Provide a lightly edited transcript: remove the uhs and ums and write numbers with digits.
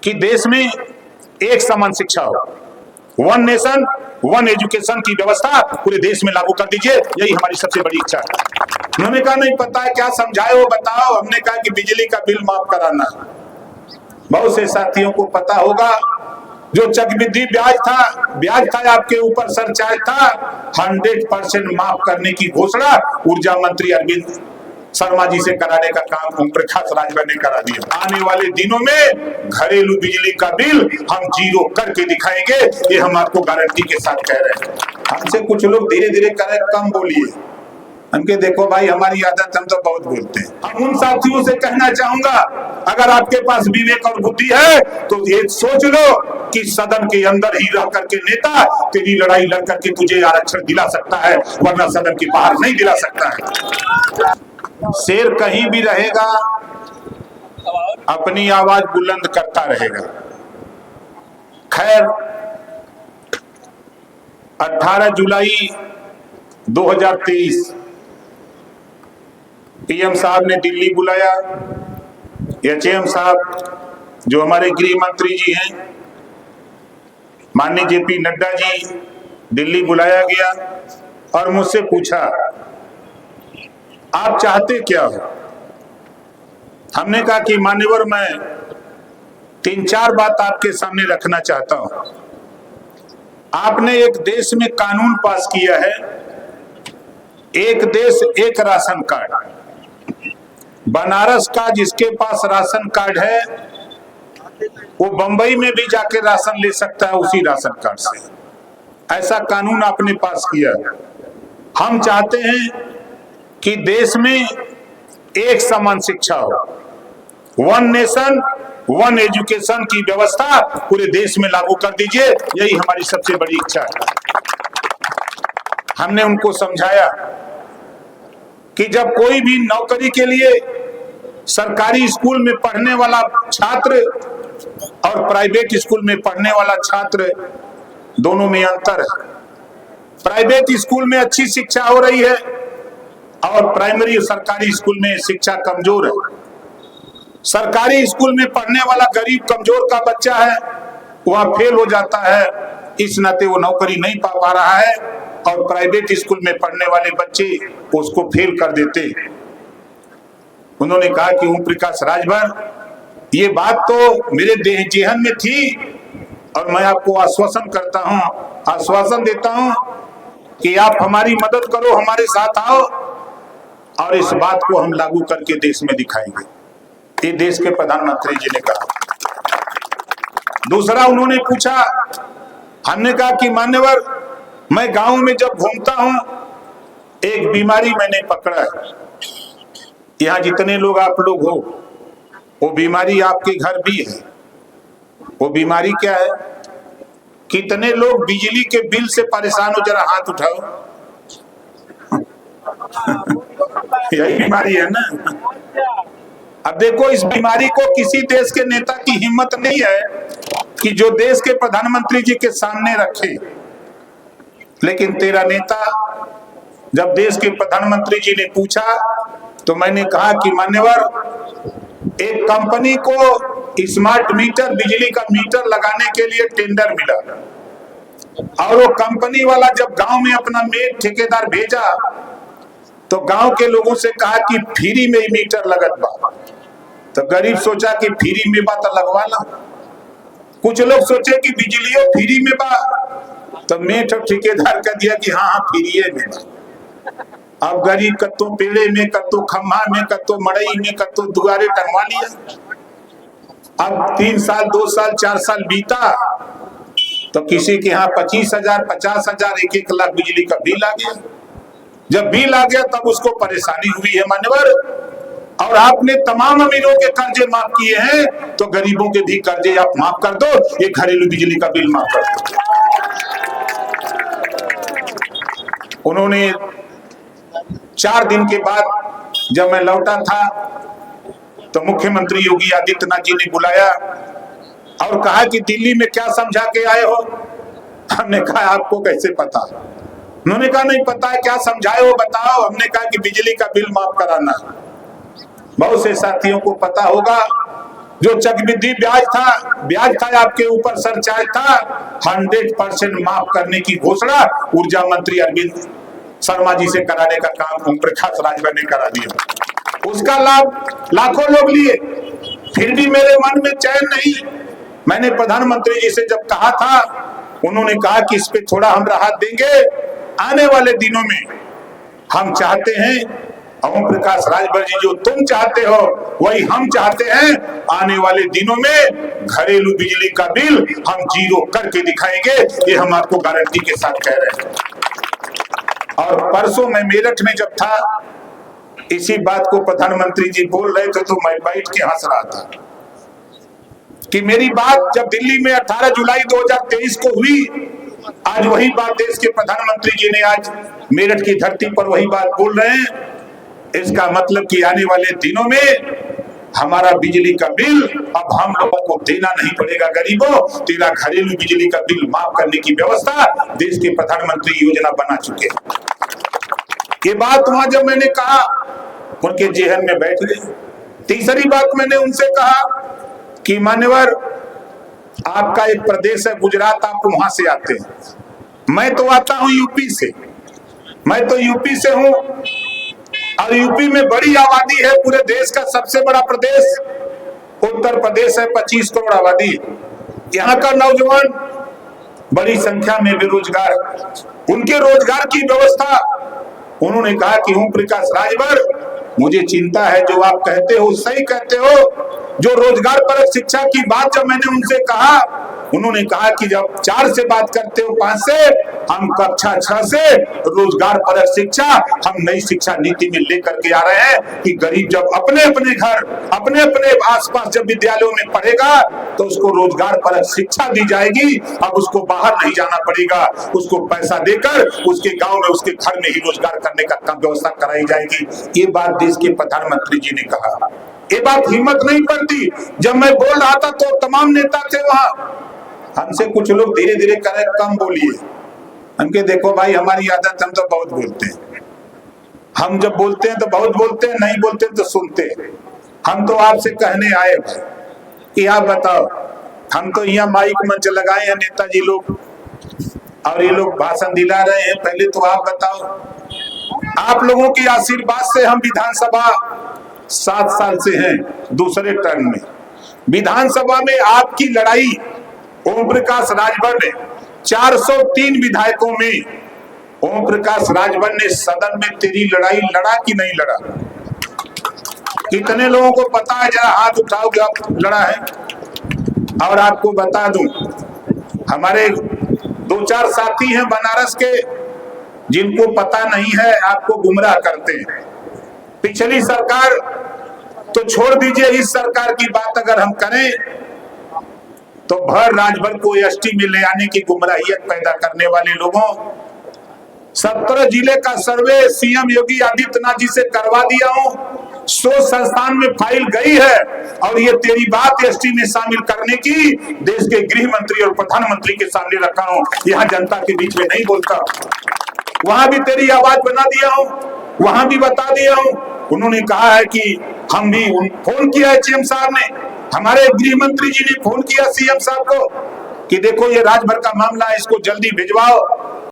कि देश में एक समान शिक्षा हो, वन नेशन वन एजुकेशन की व्यवस्था पूरे देश में लागू कर दीजिए, यही हमारी सबसे बड़ी इच्छा है। उन्होंने कहा नहीं पता है क्या समझाए वो बताओ। हमने कहा कि बिजली का बिल माफ कराना। बहुत से साथियों को पता होगा जो चक्रवृद्धि ब्याज था आपके ऊपर सरचार्ज था, 100% माफ करने की घोषणा ऊर्जा मंत्री अरविंद शर्मा जी से कराने का काम ओम प्रकाश राजभर ने करा दिया। आने वाले दिनों में घरेलू बिजली का बिल हम 0 करके दिखाएंगे, ये हम आपको गारंटी के साथ कह रहे हैं। हमसे कुछ लोग धीरे धीरे करें, कम बोलिए। हमके देखो भाई, हमारी आदत, हम तो बहुत बोलते हैं। हम उन साथियों से कहना चाहूंगा, अगर आपके पास विवेक और बुद्धि है तो ये सोच लो कि सदन के अंदर ही रह करके नेता तेरी लड़ाई लड़ करके तुझे आरक्षण दिला सकता है, वरना सदन के बाहर नहीं दिला सकता है। शेर कहीं भी रहेगा अपनी आवाज बुलंद करता रहेगा। खैर 18 जुलाई 2023 पीएम साहब ने दिल्ली बुलाया। एचएम साहब जो हमारे गृह मंत्री जी हैं, माननीय जेपी नड्डा जी, दिल्ली बुलाया गया और मुझसे पूछा आप चाहते क्या हो। हमने कहा कि मान्यवर मैं 3-4 बात आपके सामने रखना चाहता हूं। आपने एक देश में कानून पास किया है, एक देश एक राशन कार्ड। बनारस का जिसके पास राशन कार्ड है वो बंबई में भी जाके राशन ले सकता है उसी राशन कार्ड से। ऐसा कानून आपने पास किया। हम चाहते हैं कि देश में एक समान शिक्षा हो, वन नेशन वन एजुकेशन की व्यवस्था पूरे देश में लागू कर दीजिए, यही हमारी सबसे बड़ी इच्छा है। हमने उनको समझाया कि जब कोई भी नौकरी के लिए सरकारी स्कूल में पढ़ने वाला छात्र और प्राइवेट स्कूल में पढ़ने वाला छात्र, दोनों में अंतर है। प्राइवेट स्कूल में अच्छी शिक्षा हो रही है और प्राइमरी सरकारी स्कूल में शिक्षा कमजोर है। सरकारी स्कूल में पढ़ने वाला गरीब कमजोर का बच्चा है, वह फेल हो जाता है, इस नाते वो नौकरी नहीं पा रहा है, और प्राइवेट स्कूल में पढ़ने वाले बच्चे उसको फेल कर देते। उन्होंने कहा कि ओम प्रकाश राजभर, ये बात तो मेरे जेहन में थी और मैं आपको आश्वासन करता हूं, आश्वासन देता हूं कि आप हमारी मदद करो, हमारे साथ आओ और इस बात को हम लागू करके देश में दिखाएंगे। ये देश के प्रधानमंत्री जी ने कहा। दूसरा उन्होंने पूछा, हमने कहा कि मान्यवर मैं गांव में जब घूमता हूं एक बीमारी मैंने पकड़ा है। यहां जितने लोग आप लोग हो वो बीमारी आपके घर भी है। वो बीमारी क्या है? कितने लोग बिजली के बिल से परेशान हो, जरा हाथ उठाओ। यही बीमारी है ना। अब देखो, इस बीमारी को किसी देश के नेता की हिम्मत नहीं है कि जो देश के प्रधानमंत्री जी के सामने रखे, लेकिन तेरा नेता, जब देश के प्रधानमंत्री जी ने पूछा तो मैंने कहा कि मान्यवर, एक कंपनी को स्मार्ट मीटर, बिजली का मीटर लगाने के लिए टेंडर मिला और वो कंपनी वाला जब गांव में अपना ठेकेदार भेजा तो गांव के लोगों से कहा कि फ्री में ही मीटर लगत बा। तो गरीब सोचा कि फ्री में बा तो लगवा ला। कुछ लोग सोचे कि बिजलियों फ्री में बा, तो मेठ ठेकेदार का दिया कि हाँ फ्री में बा। अब गरीब कत्तो पेड़े में, कत्तो खम्हा में, कत्तो मड़ई में, कत्तो दुआरे टंगवा लिया। अब 3 साल 2 साल 4 साल बीता तो किसी के यहाँ 25,000 50,000 1-1 लाख बिजली का बिल आ गया। जब बिल आ गया तब उसको परेशानी हुई है मान्यवर। और आपने तमाम अमीरों के कर्जे माफ किए हैं, तो गरीबों के भी कर्जे आप माफ कर दो, ये घरेलू बिजली का बिल माफ कर दो। उन्होंने 4 दिन के बाद जब मैं लौटा था तो मुख्यमंत्री योगी आदित्यनाथ जी ने बुलाया और कहा कि दिल्ली में क्या समझा के आए हो। हमने कहा आपको कैसे पता? उन्होंने कहा नहीं पता है, क्या समझाए हो बताओ। हमने कहा कि बिजली का बिल माफ कराना। बहुत से साथियों को पता होगा जो चक्रवृद्धि ब्याज था आपके ऊपर, सरचार्ज था, 100% माफ करने की घोषणा ऊर्जा मंत्री अरविंद शर्मा जी से कराने का काम ओम प्रकाश राजभर ने करा दिया। उसका लाभ लाखों लोग लिए, फिर भी मेरे मन में चैन नहीं। मैंने प्रधानमंत्री जी से जब कहा था, उन्होंने कहा कि इस पे थोड़ा हम राहत देंगे आने वाले दिनों में। हम चाहते हैं ओम प्रकाश राजभर जी, जो तुम चाहते हो वही हम चाहते हैं, आने वाले दिनों में घरेलू बिजली का बिल हम 0 करके दिखाएंगे, ये हम आपको गारंटी के साथ कह रहे हैं। और परसों मैं मेरठ में जब था, इसी बात को प्रधानमंत्री जी बोल रहे थे तो मैं बैठ के हंस रहा था कि मेरी बात जब दिल्ली में 18 जुलाई 2023 को हुई, आज वही बात देश के प्रधानमंत्री जी ने आज मेरठ की धरती पर वही बात बोल रहे हैं। इसका मतलब कि आने वाले दिनों में हमारा बिजली का बिल अब हम लोगों को देना नहीं पड़ेगा। गरीबों, तेरा घरेलू बिजली का बिल माफ करने की व्यवस्था देश के प्रधानमंत्री योजना बना चुके हैं। ये बात वहां जब मैंने कहा, उनके जेहन में बैठ गई। तीसरी बात मैंने उनसे कहा कि मान्यवर, आपका एक प्रदेश है गुजरात, आप वहां से आते हैं, मैं तो आता हूं यूपी से, मैं तो यूपी से हूं, और यूपी में बड़ी आबादी है, पूरे देश का सबसे बड़ा प्रदेश उत्तर प्रदेश है, 25 करोड़ आबादी। यहाँ का नौजवान बड़ी संख्या में बेरोजगार, उनके रोजगार की व्यवस्था। उन्होंने कहा कि ओम प्रकाश राजभर, मुझे चिंता है, जो आप कहते हो सही कहते हो। जो रोजगार परक शिक्षा की बात जब मैंने उनसे कहा, उन्होंने कहा कि जब 4 से बात करते हो 5 से, हम कक्षा 6 से रोजगार परक शिक्षा हम नई शिक्षा नीति में लेकर के आ रहे हैं कि गरीब जब अपने अपने घर, अपने अपने आसपास जब विद्यालयों में पढ़ेगा तो उसको रोजगार परक शिक्षा दी जाएगी। अब उसको बाहर नहीं जाना पड़ेगा, उसको पैसा देकर उसके गांव में, उसके घर में ही रोजगार करने का व्यवस्था कराई जाएगी। ये बात देश के प्रधानमंत्री जी ने कहा। ये बात हिम्मत नहीं पड़ती। जब मैं बोल रहा था तो तमाम नेता थे वहां, हमसे कुछ लोग धीरे धीरे करे कम बोलिए। हमके देखो भाई, हमारी आदत, हम तो बहुत बोलते हैं। हम जब बोलते हैं तो बहुत बोलते हैं, नहीं बोलते तो सुनते हैं। हम तो आपसे कहने आए भाई कि आप बताओ, हम तो यहाँ माइक मंच लगाए हैं नेताजी लोग, और ये लोग भाषण दिला रहे हैं। पहले तो आप बताओ, आप लोगों की आशीर्वाद से हम विधानसभा 7 साल से हैं, दूसरे टर्म में। विधानसभा में आपकी लड़ाई ओम प्रकाश राजभर ने 403 विधायकों में ओम प्रकाश राजभर ने सदन में तेरी लड़ाई लड़ा कि नहीं लड़ा? कितने लोगों को पता है? जरा हाथ उठाओ कि आप लड़ा है। और आपको बता दूं, हमारे 2-4 साथी हैं बनारस के, जिनको पता नहीं है, आपको गुमराह करते हैं। पिछली सरकार तो छोड़ दीजिए, इस सरकार की बात अगर हम करें तो भर राजभर को एसटी में ले आने की गुमराहियत पैदा करने वाले लोगों, 17 जिले का सर्वे सीएम योगी आदित्यनाथ जी से करवा दिया हूं। 100 संस्थान में फाइल गई है, और ये तेरी बात एसटी में शामिल करने की देश के गृह मंत्री और प्रधानमंत्री के सामने रखा हूं। यहाँ जनता के बीच में नहीं बोलता। वहां भी तेरी आवाज बना दिया हूं, वहां भी बता दिया हूं। उन्होंने कहा है कि हम भी फोन किया है, सीएम साहब ने, हमारे गृह मंत्री जी ने फोन किया सीएम साहब को कि देखो ये राजभर का मामला है, इसको जल्दी भिजवाओ।